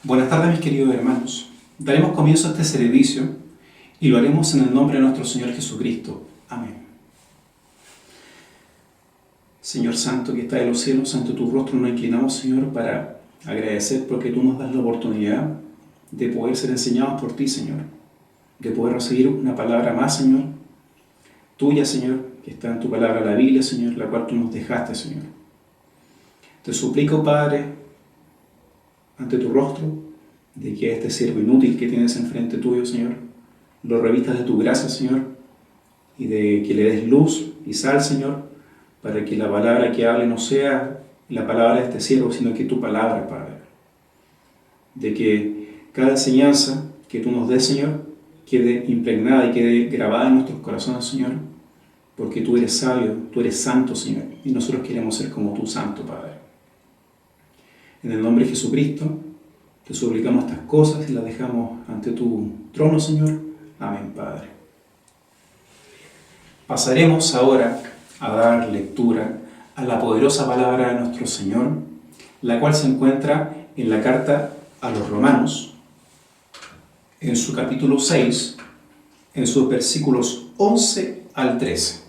Buenas tardes, mis queridos hermanos. Daremos comienzo a este servicio y lo haremos en el nombre de nuestro Señor Jesucristo. Amén. Señor Santo que está en los cielos, ante tu rostro nos inclinamos, Señor, para agradecer porque tú nos das la oportunidad de poder ser enseñados por ti, Señor, de poder recibir una palabra más, Señor, tuya, Señor, que está en tu palabra, la Biblia, Señor, la cual tú nos dejaste, Señor. Te suplico, Padre, ante tu rostro, de que este siervo inútil que tienes enfrente tuyo, Señor, lo revistas de tu gracia, Señor, y de que le des luz y sal, Señor, para que la palabra que hable no sea la palabra de este siervo, sino que tu palabra, Padre. De que cada enseñanza que tú nos des, Señor, quede impregnada y quede grabada en nuestros corazones, Señor, porque tú eres sabio, tú eres santo, Señor, y nosotros queremos ser como tú, santo, Padre. En el nombre de Jesucristo, te suplicamos estas cosas y las dejamos ante tu trono, Señor. Amén, Padre. Pasaremos ahora a dar lectura a la poderosa palabra de nuestro Señor, la cual se encuentra en la carta a los Romanos, en su capítulo 6, en sus versículos 11 al 13.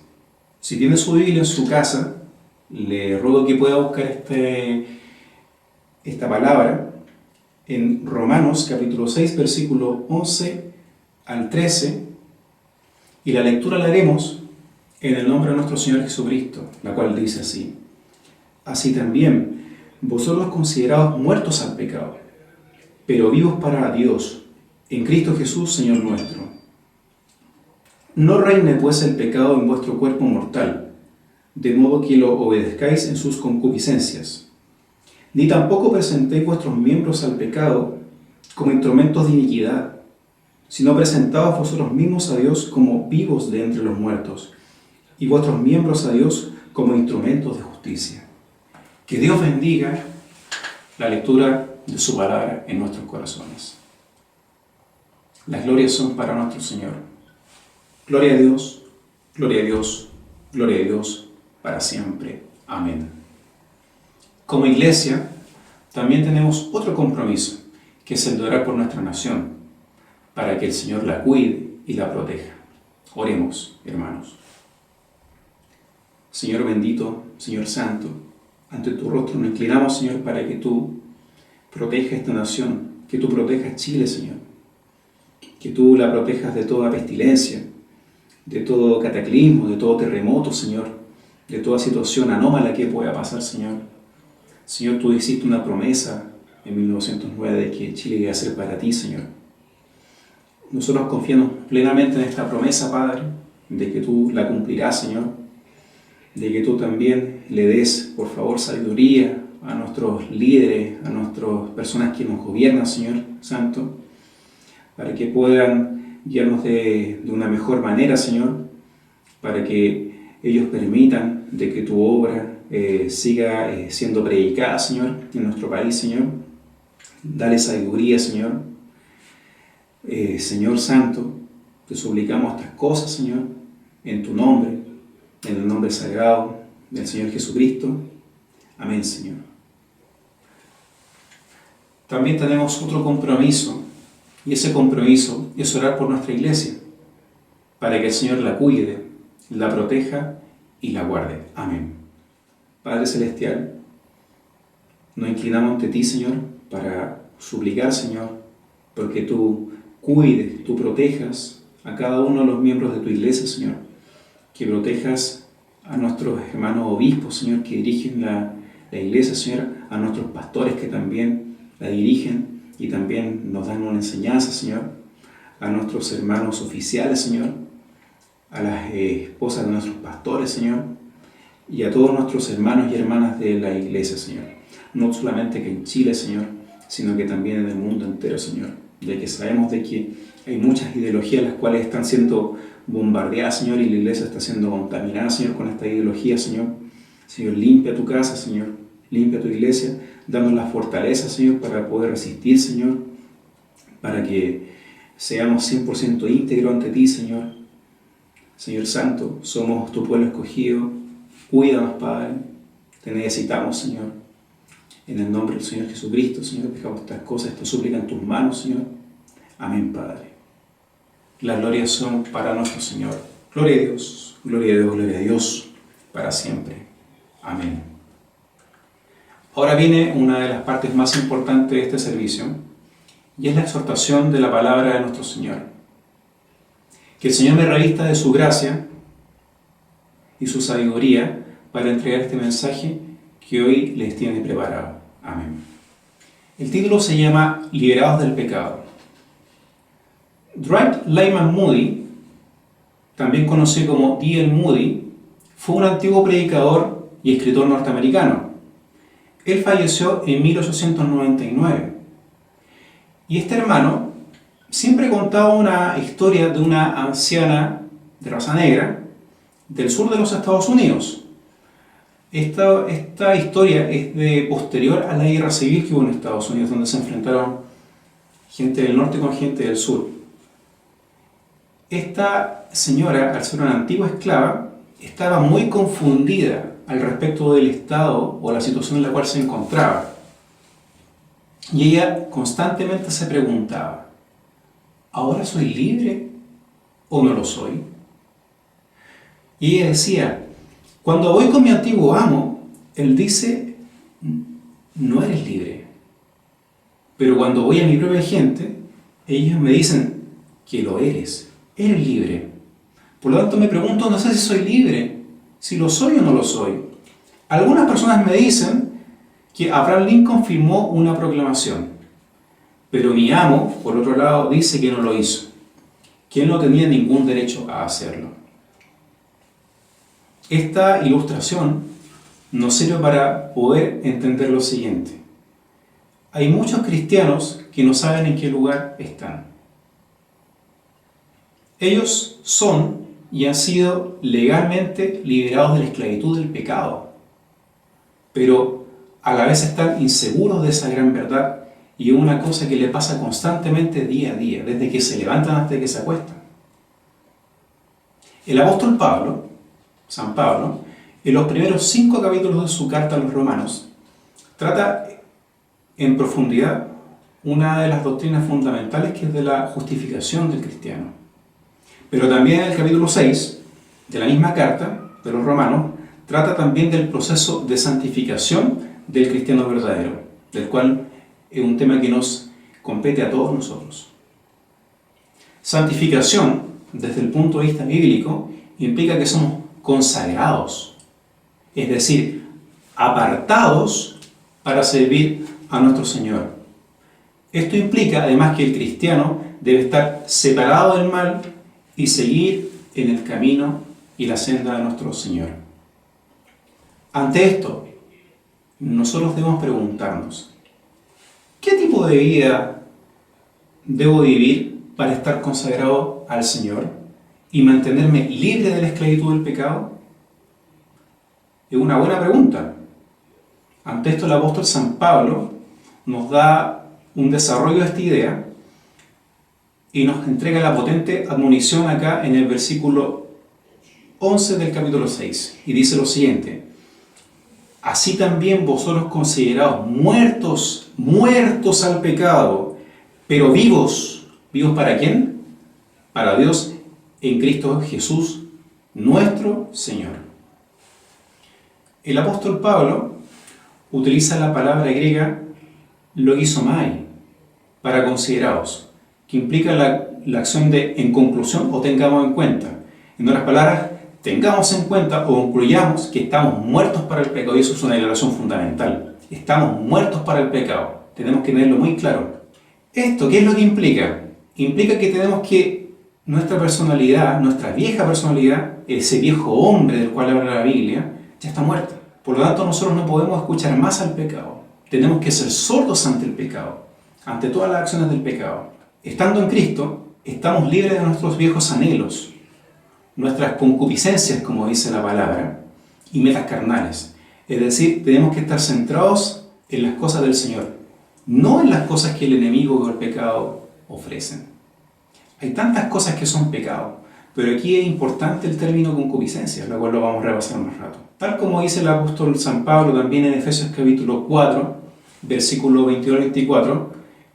Si tiene su Biblia en su casa, le ruego que pueda buscar esta palabra en Romanos capítulo 6, versículo 11 al 13, y la lectura la haremos en el nombre de nuestro Señor Jesucristo, la cual dice así: Así también, vosotros considerados muertos al pecado, pero vivos para Dios, en Cristo Jesús, Señor nuestro. No reine pues el pecado en vuestro cuerpo mortal, de modo que lo obedezcáis en sus concupiscencias. Ni tampoco presentéis vuestros miembros al pecado como instrumentos de iniquidad, sino presentaos vosotros mismos a Dios como vivos de entre los muertos, y vuestros miembros a Dios como instrumentos de justicia. Que Dios bendiga la lectura de su palabra en nuestros corazones. Las glorias son para nuestro Señor. Gloria a Dios, gloria a Dios, gloria a Dios, para siempre. Amén. Como iglesia, también tenemos otro compromiso, que es el de orar por nuestra nación, para que el Señor la cuide y la proteja. Oremos, hermanos. Señor bendito, Señor santo, ante tu rostro nos inclinamos, Señor, para que tú protejas esta nación, que tú protejas Chile, Señor, que tú la protejas de toda pestilencia, de todo cataclismo, de todo terremoto, Señor, de toda situación anómala que pueda pasar, Señor. Señor, tú hiciste una promesa en 1909 de que Chile iba a ser para ti, Señor. Nosotros confiamos plenamente en esta promesa, Padre, de que tú la cumplirás, Señor, de que tú también le des, por favor, sabiduría a nuestros líderes, a nuestras personas que nos gobiernan, Señor Santo, para que puedan guiarnos de una mejor manera, Señor, para que ellos permitan de que tu obra siga siendo predicada, Señor, en nuestro país, Señor. Dale sabiduría, Señor. Señor Santo, te suplicamos estas cosas, Señor, en tu nombre, en el nombre sagrado del Señor Jesucristo. Amén, Señor. También tenemos otro compromiso, y ese compromiso es orar por nuestra iglesia, para que el Señor la cuide, la proteja y la guarde. Amén. Padre Celestial, nos inclinamos ante ti, Señor, para suplicar, Señor, porque tú cuides, tú protejas a cada uno de los miembros de tu iglesia, Señor, que protejas a nuestros hermanos obispos, Señor, que dirigen la iglesia, Señor, a nuestros pastores que también la dirigen y también nos dan una enseñanza, Señor, a nuestros hermanos oficiales, Señor, a las esposas de nuestros pastores, Señor, y a todos nuestros hermanos y hermanas de la iglesia, Señor. No solamente que en Chile, Señor, sino que también en el mundo entero, Señor. Ya que sabemos de que hay muchas ideologías las cuales están siendo bombardeadas, Señor, y la iglesia está siendo contaminada, Señor, con esta ideología, Señor. Señor, limpia tu casa, Señor, limpia tu iglesia, danos la fortaleza, Señor, para poder resistir, Señor, para que seamos 100% íntegros ante ti, Señor. Señor Santo, somos tu pueblo escogido. Cuídanos, Padre, te necesitamos, Señor. En el nombre del Señor Jesucristo, Señor, dejamos estas cosas, te suplica en tus manos, Señor. Amén, Padre. Las glorias son para nuestro Señor. Gloria a Dios, gloria a Dios, gloria a Dios, para siempre. Amén. Ahora viene una de las partes más importantes de este servicio, y es la exhortación de la palabra de nuestro Señor. Que el Señor me revista de su gracia y su sabiduría para entregar este mensaje que hoy les tiene preparado. Amén. El título se llama Liberados del pecado. Dwight Lyman Moody, también conocido como D.L. Moody, fue un antiguo predicador y escritor norteamericano. Él falleció en 1899. Y este hermano siempre contaba una historia de una anciana de raza negra del sur de los Estados Unidos. Esta historia es de posterior a la guerra civil que hubo en Estados Unidos, donde se enfrentaron gente del norte con gente del sur. Esta señora, al ser una antigua esclava, estaba muy confundida al respecto del estado o la situación en la cual se encontraba. Y ella constantemente se preguntaba, ¿ahora soy libre o no lo soy? Y ella decía, cuando voy con mi antiguo amo, él dice, no eres libre. Pero cuando voy a mi propia gente, ellos me dicen que lo eres libre. Por lo tanto me pregunto, no sé si soy libre, si lo soy o no lo soy. Algunas personas me dicen que Abraham Lincoln firmó una proclamación, pero mi amo, por otro lado, dice que no lo hizo, que él no tenía ningún derecho a hacerlo. Esta ilustración nos sirve para poder entender lo siguiente. Hay muchos cristianos que no saben en qué lugar están. Ellos son y han sido legalmente liberados de la esclavitud del pecado, pero a la vez están inseguros de esa gran verdad y es una cosa que le pasa constantemente día a día, desde que se levantan hasta que se acuestan. El apóstol Pablo, San Pablo, en los primeros 5 capítulos de su carta a los Romanos, trata en profundidad una de las doctrinas fundamentales que es de la justificación del cristiano. Pero también en el capítulo 6 de la misma carta de los Romanos, trata también del proceso de santificación del cristiano verdadero, del cual es un tema que nos compete a todos nosotros. Santificación, desde el punto de vista bíblico, implica que somos consagrados, es decir, apartados para servir a nuestro Señor. Esto implica además que el cristiano debe estar separado del mal y seguir en el camino y la senda de nuestro Señor. Ante esto, nosotros debemos preguntarnos, ¿qué tipo de vida debo vivir para estar consagrado al Señor y mantenerme libre de la esclavitud del pecado? Es una buena pregunta. Ante esto, el apóstol San Pablo nos da un desarrollo de esta idea y nos entrega la potente admonición acá en el versículo 11 del capítulo 6. Y dice lo siguiente: así también vosotros considerados muertos al pecado, pero vivos. ¿Vivos para quién? Para Dios en Cristo Jesús, nuestro Señor. El apóstol Pablo utiliza la palabra griega logizomai para considerados, que implica la acción de en conclusión o tengamos en cuenta. En otras palabras, tengamos en cuenta o concluyamos que estamos muertos para el pecado, y eso es una declaración fundamental. Estamos muertos para el pecado. Tenemos que tenerlo muy claro. ¿Esto qué es lo que implica? Implica que tenemos que nuestra personalidad, nuestra vieja personalidad, ese viejo hombre del cual habla la Biblia, ya está muerta. Por lo tanto, nosotros no podemos escuchar más al pecado. Tenemos que ser sordos ante el pecado, ante todas las acciones del pecado. Estando en Cristo, estamos libres de nuestros viejos anhelos, nuestras concupiscencias, como dice la palabra, y metas carnales. Es decir, tenemos que estar centrados en las cosas del Señor, no en las cosas que el enemigo o el pecado ofrecen. Hay tantas cosas que son pecado, pero aquí es importante el término concupiscencia, lo cual lo vamos a repasar más rato. Tal como dice el apóstol San Pablo también en Efesios capítulo 4, versículo 22 al 24,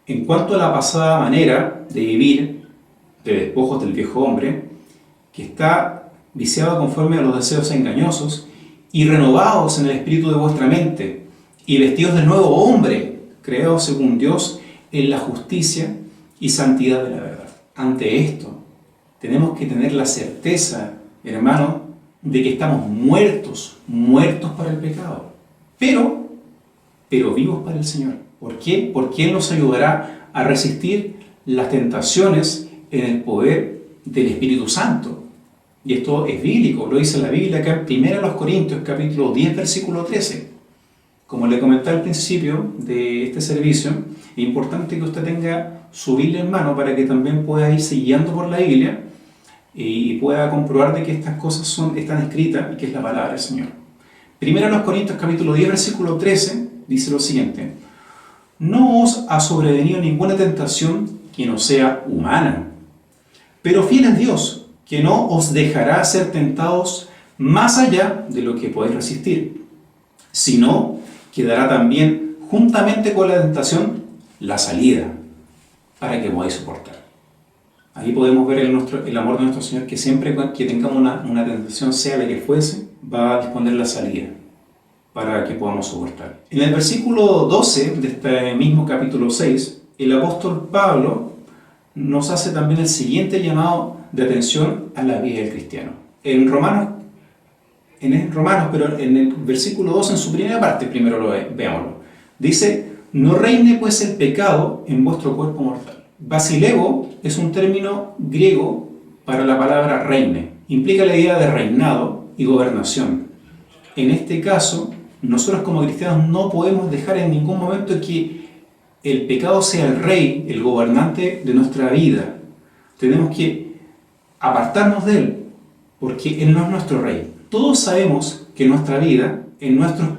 en cuanto a la pasada manera de vivir de despojos del viejo hombre, que está viciado conforme a los deseos engañosos, y renovados en el espíritu de vuestra mente, y vestidos del nuevo hombre, creado según Dios en la justicia y santidad de la verdad. Ante esto, tenemos que tener la certeza, hermano, de que estamos muertos para el pecado, pero vivos para el Señor. ¿Por qué? Porque Él nos ayudará a resistir las tentaciones en el poder del Espíritu Santo. Y esto es bíblico, lo dice la Biblia acá en 1 Corintios, capítulo 10, versículo 13. Como le comenté al principio de este servicio, es importante que usted tenga su Biblia en mano para que también pueda irse guiando por la Biblia y pueda comprobar de que estas cosas están escritas y que es la palabra del Señor. 1 Corintios, capítulo 10, versículo 13, dice lo siguiente: no os ha sobrevenido ninguna tentación que no sea humana, pero fiel es Dios, que no os dejará ser tentados más allá de lo que podéis resistir, sino que dará también, juntamente con la tentación, la salida, para que podáis soportar. Ahí podemos ver el amor de nuestro Señor, que siempre que tengamos una tentación, sea la que fuese, va a disponer la salida, para que podamos soportar. En el versículo 12 de este mismo capítulo 6, el apóstol Pablo nos hace también el siguiente llamado de atención a la vida del cristiano. En Romanos, pero en el versículo 2, en su primera parte, primero veámoslo. Dice: no reine pues el pecado en vuestro cuerpo mortal. Basileo es un término griego para la palabra reine. Implica la idea de reinado y gobernación. En este caso, nosotros como cristianos no podemos dejar en ningún momento que el pecado sea el rey, el gobernante de nuestra vida. Tenemos que apartarnos de él, porque él no es nuestro rey. Todos sabemos que en nuestra vida, en nuestros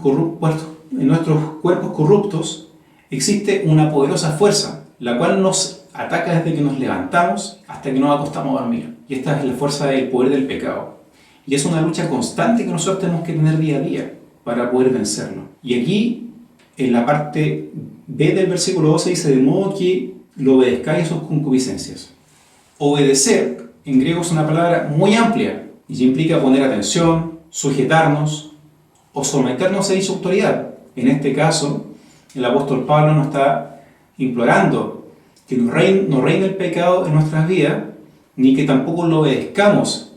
cuerpos corruptos, existe una poderosa fuerza, la cual nos ataca desde que nos levantamos hasta que nos acostamos a dormir. Y esta es la fuerza del poder del pecado. Y es una lucha constante que nosotros tenemos que tener día a día para poder vencerlo. Y aquí, en la parte B del versículo 12, dice: de modo que lo obedezcáis a sus concupiscencias. Obedecer, en griego, es una palabra muy amplia y implica poner atención, sujetarnos o someternos a dicha autoridad. En este caso, el apóstol Pablo nos está implorando que no reine el pecado en nuestras vidas, ni que tampoco lo obedezcamos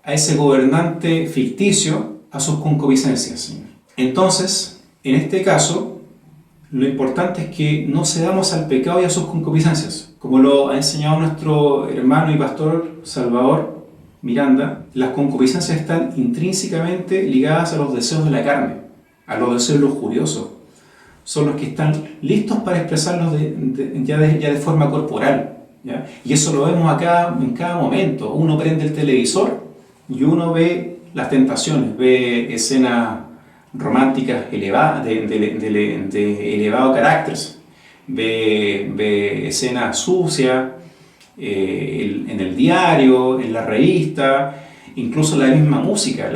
a ese gobernante ficticio, a sus concupiscencias, Señor. Entonces, en este caso, lo importante es que no cedamos al pecado y a sus concupiscencias. Como lo ha enseñado nuestro hermano y pastor Salvador Miranda, las concupiscencias están intrínsecamente ligadas a los deseos de la carne, a los deseos lujuriosos. Son los que están listos para expresarlos ya de forma corporal, ¿ya? Y eso lo vemos acá en cada momento. Uno prende el televisor y uno ve las tentaciones, ve escenas románticas elevadas, de elevado carácter, ve escenas sucias en el diario, en la revista, incluso la misma música.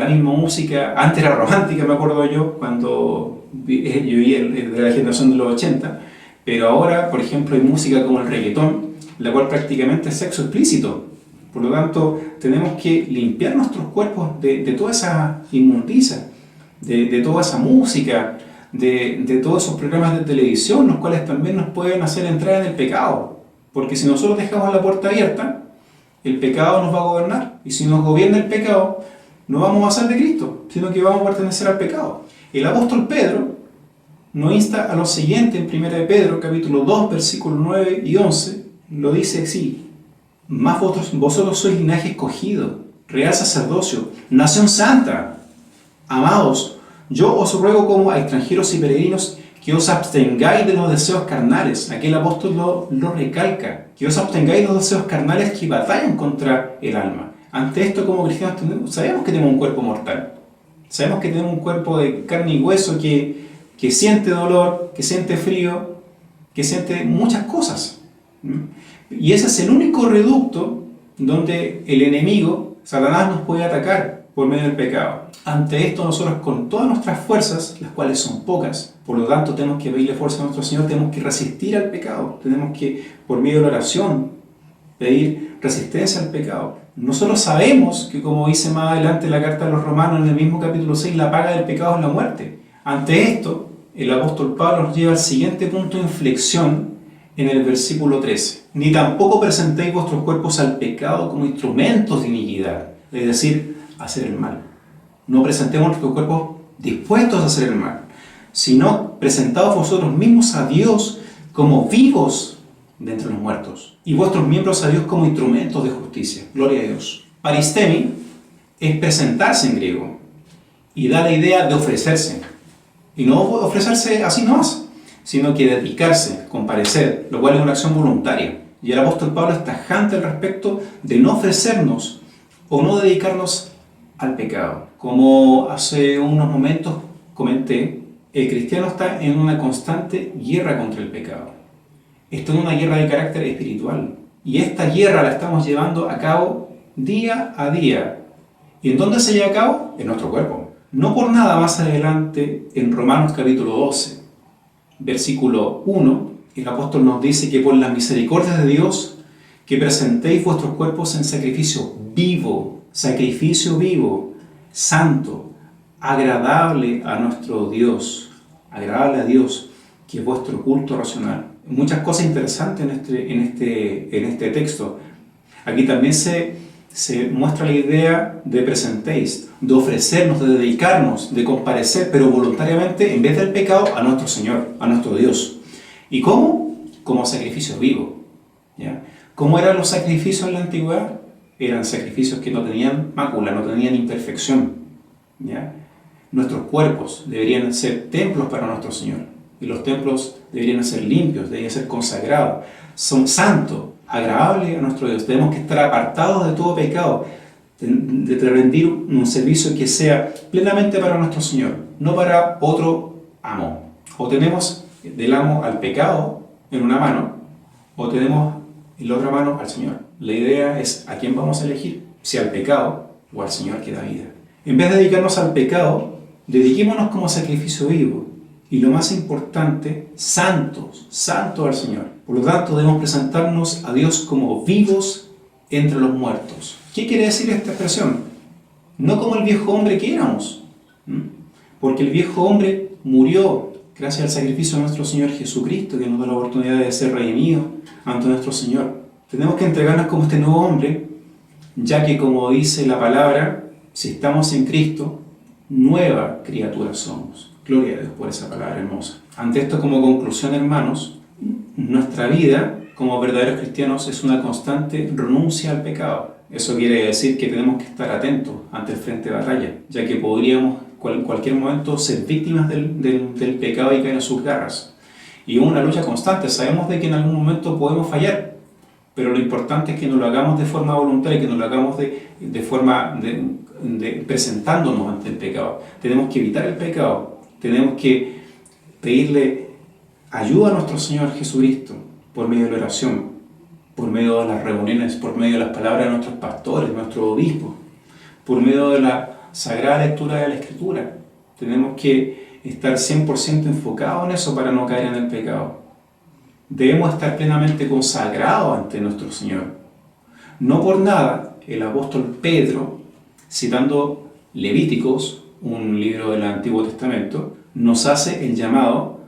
Antes era romántica, me acuerdo yo, cuando yo vivía de la generación de los 80, pero ahora, por ejemplo, hay música como el reggaetón, la cual prácticamente es sexo explícito. Por lo tanto, tenemos que limpiar nuestros cuerpos de toda esa inmundicia, de toda esa música, de todos esos programas de televisión, los cuales también nos pueden hacer entrar en el pecado. Porque si nosotros dejamos la puerta abierta, el pecado nos va a gobernar. Y si nos gobierna el pecado, no vamos a ser de Cristo, sino que vamos a pertenecer al pecado. El apóstol Pedro nos insta a lo siguiente en 1 de Pedro, capítulo 2, versículos 9 y 11, lo dice así: más vosotros sois linaje escogido, real sacerdocio, nación santa. Amados, yo os ruego como a extranjeros y peregrinos que os abstengáis de los deseos carnales. Aquí el apóstol lo recalca, que os abstengáis de los deseos carnales que batallan contra el alma. Ante esto, como cristianos, sabemos que tenemos un cuerpo mortal. Sabemos que tenemos un cuerpo de carne y hueso que siente dolor, que siente frío, que siente muchas cosas. Y ese es el único reducto donde el enemigo, Satanás, nos puede atacar. por medio del pecado. Ante esto nosotros con todas nuestras fuerzas, las cuales son pocas, por lo tanto tenemos que pedirle fuerza a nuestro Señor, tenemos que resistir al pecado, tenemos que por medio de la oración pedir resistencia al pecado. Nosotros sabemos que, como dice más adelante la carta de los Romanos en el mismo capítulo 6, la paga del pecado es la muerte. Ante esto, el apóstol Pablo nos lleva al siguiente punto de inflexión en el versículo 13. Ni tampoco presentéis vuestros cuerpos al pecado como instrumentos de iniquidad, es decir, hacer el mal. No presentemos nuestros cuerpos dispuestos a hacer el mal, sino presentaos vosotros mismos a Dios como vivos de entre los muertos, y vuestros miembros a Dios como instrumentos de justicia. Gloria a Dios. Paristemi es presentarse en griego, y da la idea de ofrecerse. Y no ofrecerse así nomás, sino que dedicarse, comparecer, lo cual es una acción voluntaria. Y el apóstol Pablo es tajante al respecto de no ofrecernos o no dedicarnos al pecado. Como hace unos momentos comenté, el cristiano está en una constante guerra contra el pecado. Está en una guerra de carácter espiritual. Y esta guerra la estamos llevando a cabo día a día. ¿Y en dónde se lleva a cabo? En nuestro cuerpo. No por nada más adelante, en Romanos capítulo 12, versículo 1, el apóstol nos dice que por las misericordias de Dios, que presentéis vuestros cuerpos en sacrificio vivo, santo, agradable a nuestro Dios, agradable a Dios, que es vuestro culto racional. Muchas cosas interesantes en este texto. Aquí también se muestra la idea de presentéis, de ofrecernos, de dedicarnos, de comparecer, pero voluntariamente, en vez del pecado, a nuestro Señor, a nuestro Dios. ¿Y cómo? Como sacrificio vivo. ¿Ya? ¿Cómo eran los sacrificios en la antigüedad? Eran sacrificios que no tenían mácula, no tenían imperfección. ¿Ya? Nuestros cuerpos deberían ser templos para nuestro Señor. Y los templos deberían ser limpios, deberían ser consagrados. Son santos, agradables a nuestro Dios. Tenemos que estar apartados de todo pecado, de rendir un servicio que sea plenamente para nuestro Señor, no para otro amo. O tenemos del amo al pecado en una mano, o tenemos en la otra mano al Señor. La idea es a quién vamos a elegir, si al pecado o al Señor que da vida. En vez de dedicarnos al pecado, dediquémonos como sacrificio vivo. Y lo más importante, santos al Señor. Por lo tanto, debemos presentarnos a Dios como vivos entre los muertos. ¿Qué quiere decir esta expresión? No como el viejo hombre que éramos, porque el viejo hombre murió gracias al sacrificio de nuestro Señor Jesucristo, que nos da la oportunidad de ser redimidos ante nuestro Señor. Tenemos que entregarnos como este nuevo hombre, ya que, como dice la palabra, si estamos en Cristo, nueva criatura somos. Gloria a Dios por esa palabra hermosa. Ante esto, como conclusión, hermanos, nuestra vida como verdaderos cristianos es una constante renuncia al pecado. Eso quiere decir que tenemos que estar atentos ante el frente de batalla, ya que podríamos en cualquier momento ser víctimas del pecado y caer en sus garras. Y es una lucha constante. Sabemos de que en algún momento podemos fallar, pero lo importante es que no lo hagamos de forma voluntaria, que no lo hagamos de forma presentándonos ante el pecado. Tenemos que evitar el pecado. Tenemos que pedirle ayuda a nuestro Señor Jesucristo por medio de la oración, por medio de las reuniones, por medio de las palabras de nuestros pastores, de nuestros obispos, por medio de la sagrada lectura de la Escritura. Tenemos que estar 100% enfocados en eso para no caer en el pecado. Debemos estar plenamente consagrados ante nuestro Señor. No por nada, el apóstol Pedro, citando Levíticos, un libro del Antiguo Testamento, nos hace el llamado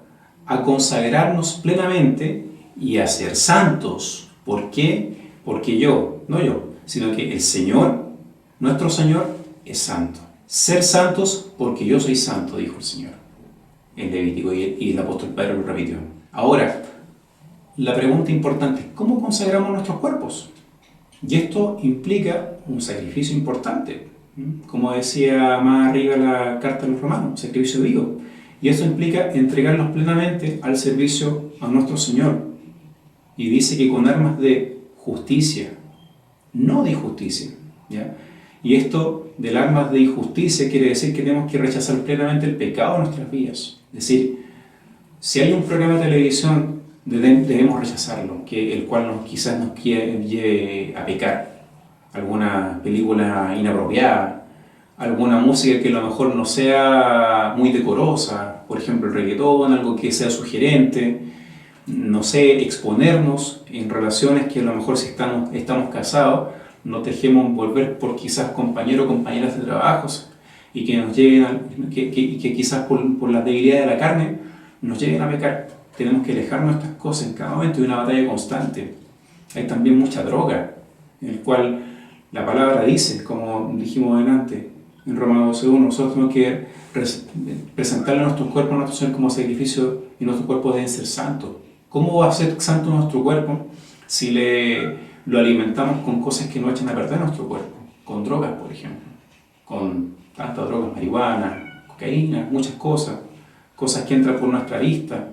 a consagrarnos plenamente y a ser santos. ¿Por qué? Porque no yo, sino que el Señor, nuestro Señor, es santo. Ser santos porque yo soy santo, dijo el Señor en Levítico, y el apóstol Pedro lo repitió. Ahora, la pregunta importante es, ¿cómo consagramos nuestros cuerpos? Y esto implica un sacrificio importante. Como decía más arriba la carta de los Romanos, sacrificio vivo. Y eso implica entregarnos plenamente al servicio a nuestro Señor. Y dice que con armas de justicia, no de injusticia. ¿Ya? Y esto del armas de injusticia quiere decir que tenemos que rechazar plenamente el pecado en nuestras vidas. Es decir, si hay un programa de televisión, debemos rechazarlo, el cual quizás nos lleve a pecar. Alguna película inapropiada, alguna música que a lo mejor no sea muy decorosa, por ejemplo el reggaetón, algo que sea sugerente, no sé, exponernos en relaciones que a lo mejor si estamos casados, nos dejemos envolver por quizás compañeros o compañeras de trabajos y que nos lleguen que quizás por la debilidad de la carne nos lleguen a pecar. Tenemos que alejarnos de estas cosas en cada momento, de una batalla constante. Hay también mucha droga, en el cual la palabra dice, como dijimos delante, en Romanos 12:1, nosotros tenemos que presentarle a nuestros cuerpos a nuestro Señor como sacrificio y nuestros cuerpos deben ser santos. ¿Cómo va a ser santo nuestro cuerpo si lo alimentamos con cosas que no echan a perder nuestro cuerpo? Con drogas, por ejemplo, con tantas drogas, marihuana, cocaína, muchas cosas que entran por nuestra vista,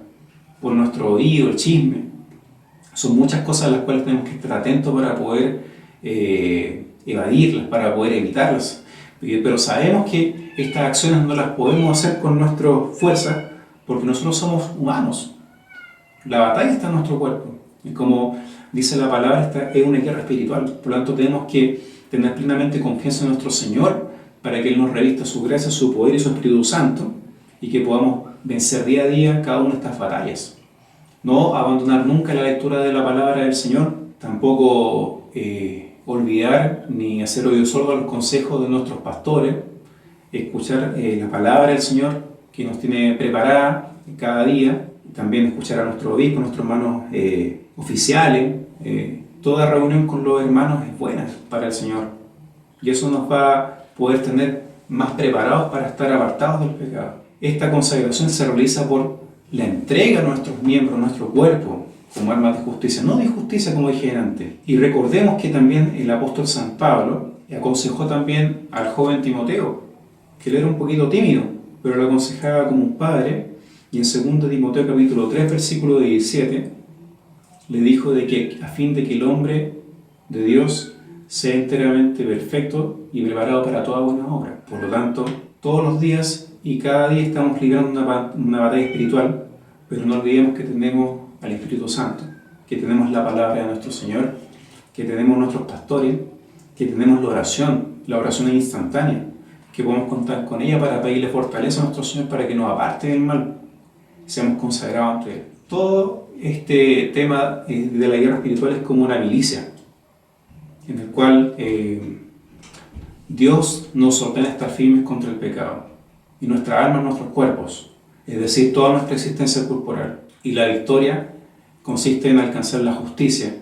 por nuestro oído, el chisme. Son muchas cosas a las cuales tenemos que estar atentos para poder evadirlas, para poder evitarlas. Pero sabemos que estas acciones no las podemos hacer con nuestra fuerza porque nosotros somos humanos. La batalla está en nuestro cuerpo. Y como dice la palabra, esta es una guerra espiritual. Por lo tanto, tenemos que tener plenamente confianza en nuestro Señor para que Él nos revista su gracia, su poder y su Espíritu Santo y que podamos vencer día a día cada una de estas batallas. No abandonar nunca la lectura de la palabra del Señor, tampoco olvidar ni hacer oído sordo a los consejos de nuestros pastores, escuchar la palabra del Señor que nos tiene preparada cada día, también escuchar a nuestro obispo, a nuestros hermanos oficiales. Toda reunión con los hermanos es buena para el Señor y eso nos va a poder tener más preparados para estar apartados del pecado. Esta consagración se realiza por la entrega a nuestros miembros, a nuestro cuerpo, como armas de justicia, no de injusticia como dije antes. Y recordemos que también el apóstol San Pablo aconsejó también al joven Timoteo, que él era un poquito tímido, pero lo aconsejaba como un padre, y en 2 Timoteo capítulo 3, versículo 17, le dijo de que a fin de que el hombre de Dios sea enteramente perfecto y preparado para toda buena obra. Por lo tanto, todos los días y cada día estamos librando una batalla espiritual, pero no olvidemos que tenemos al Espíritu Santo, que tenemos la palabra de nuestro Señor, que tenemos nuestros pastores, que tenemos la oración es instantánea, que podemos contar con ella para pedirle fortaleza a nuestro Señor para que nos aparte del mal, seamos consagrados ante Él. Todo este tema de la guerra espiritual es como una milicia, en el cual Dios nos ordena estar firmes contra el pecado, y nuestra alma, nuestros cuerpos, es decir, toda nuestra existencia corporal. Y la victoria consiste en alcanzar la justicia,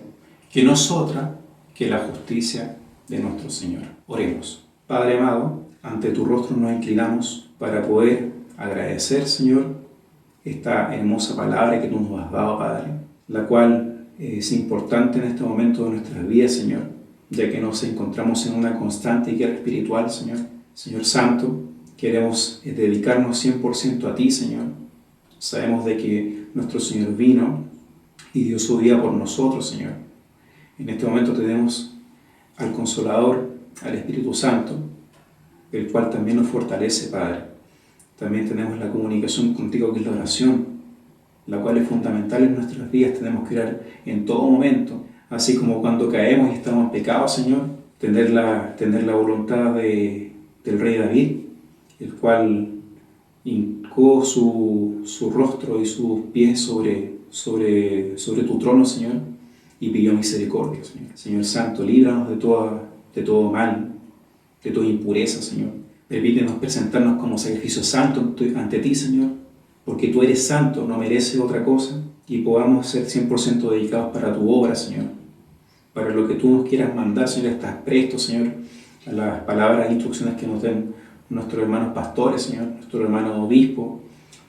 que no es otra que la justicia de nuestro Señor. Oremos. Padre amado, ante tu rostro nos inclinamos para poder agradecer, Señor, esta hermosa palabra que tú nos has dado, Padre, la cual es importante en este momento de nuestras vidas, Señor, ya que nos encontramos en una constante guerra espiritual, Señor. Señor Santo, queremos dedicarnos 100% a ti, Señor. Sabemos de que nuestro Señor vino y dio su vida por nosotros, Señor. En este momento tenemos al Consolador, al Espíritu Santo, el cual también nos fortalece, Padre. También tenemos la comunicación contigo, que es la oración, la cual es fundamental en nuestras vidas. Tenemos que orar en todo momento, así como cuando caemos y estamos en pecado, Señor, tener la voluntad del rey David, el cual hincó su rostro y sus pies sobre tu trono, Señor, y pidió misericordia, Señor. Señor Santo, líbranos de todo mal, de toda impureza, Señor. Permítenos presentarnos como sacrificio santo ante ti, Señor, porque tú eres santo, no mereces otra cosa, y podamos ser 100% dedicados para tu obra, Señor, para lo que tú nos quieras mandar, Señor. Estás presto, Señor, a las palabras e instrucciones que nos den nuestros hermanos pastores, Señor, nuestros hermanos obispos,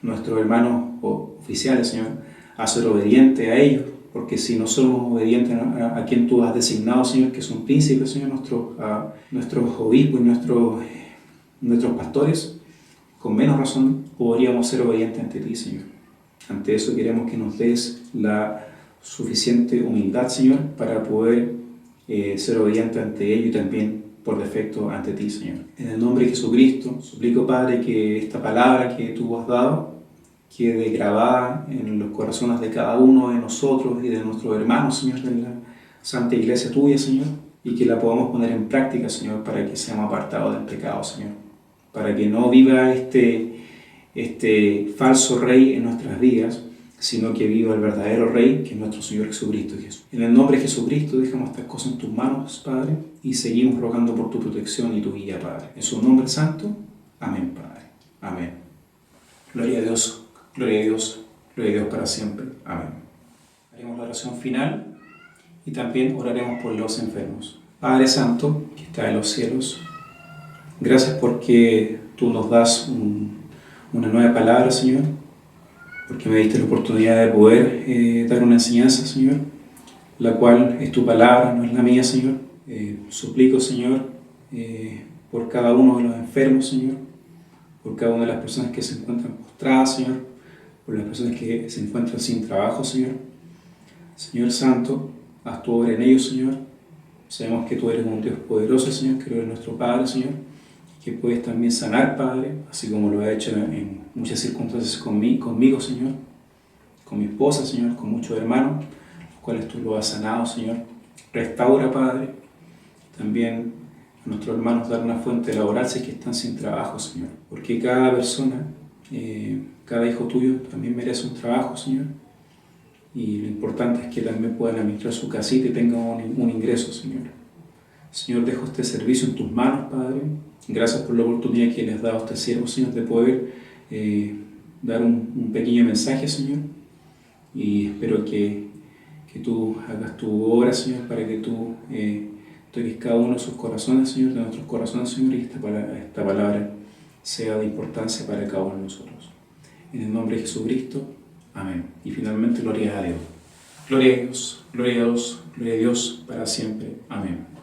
nuestros hermanos oficiales, Señor, a ser obedientes a ellos, porque si no somos obedientes a quien tú has designado, Señor, que son príncipes, Señor, nuestros obispos y nuestros pastores, con menos razón podríamos ser obedientes ante ti, Señor. Ante eso queremos que nos des la suficiente humildad, Señor, para poder ser obedientes ante ello y también por defecto ante ti, Señor. En el nombre de Jesucristo, suplico, Padre, que esta palabra que tú has dado quede grabada en los corazones de cada uno de nosotros y de nuestros hermanos, Señor, de la Santa Iglesia tuya, Señor, y que la podamos poner en práctica, Señor, para que seamos apartados del pecado, Señor. para que no viva este falso rey en nuestras vidas, sino que viva el verdadero Rey, que es nuestro Señor Jesucristo. En el nombre de Jesucristo dejamos estas cosas en tus manos, Padre, y seguimos rogando por tu protección y tu guía, Padre. En su nombre santo, amén, Padre. Amén. Gloria a Dios, gloria a Dios, gloria a Dios para siempre. Amén. Haremos la oración final y también oraremos por los enfermos. Padre Santo, que está en los cielos, gracias porque tú nos das una nueva palabra, Señor, porque me diste la oportunidad de poder dar una enseñanza, Señor, la cual es tu palabra, no es la mía, Señor. Suplico, Señor, por cada uno de los enfermos, Señor, por cada una de las personas que se encuentran postradas, Señor, por las personas que se encuentran sin trabajo, Señor. Señor Santo, haz tu obra en ellos, Señor. Sabemos que tú eres un Dios poderoso, Señor, que eres nuestro Padre, Señor, que puedes también sanar, Padre, así como lo ha hecho en muchas circunstancias conmigo, Señor, con mi esposa, Señor, con muchos hermanos, los cuales tú lo has sanado, Señor. Restaura, Padre, también a nuestros hermanos dar una fuente laboral si es que están sin trabajo, Señor, porque cada persona, cada hijo tuyo también merece un trabajo, Señor, y lo importante es que también puedan administrar su casita y tengan un ingreso, Señor. Señor, dejo este servicio en tus manos, Padre. Gracias por la oportunidad que les has dado a este siervo, Señor, de poder dar un pequeño mensaje, Señor. Y espero que tú hagas tu obra, Señor, para que tú toques cada uno de sus corazones, Señor, de nuestros corazones, Señor, y esta palabra sea de importancia para cada uno de nosotros. En el nombre de Jesucristo, amén. Y finalmente, gloria a Dios. Gloria a Dios, gloria a Dios, gloria a Dios para siempre. Amén.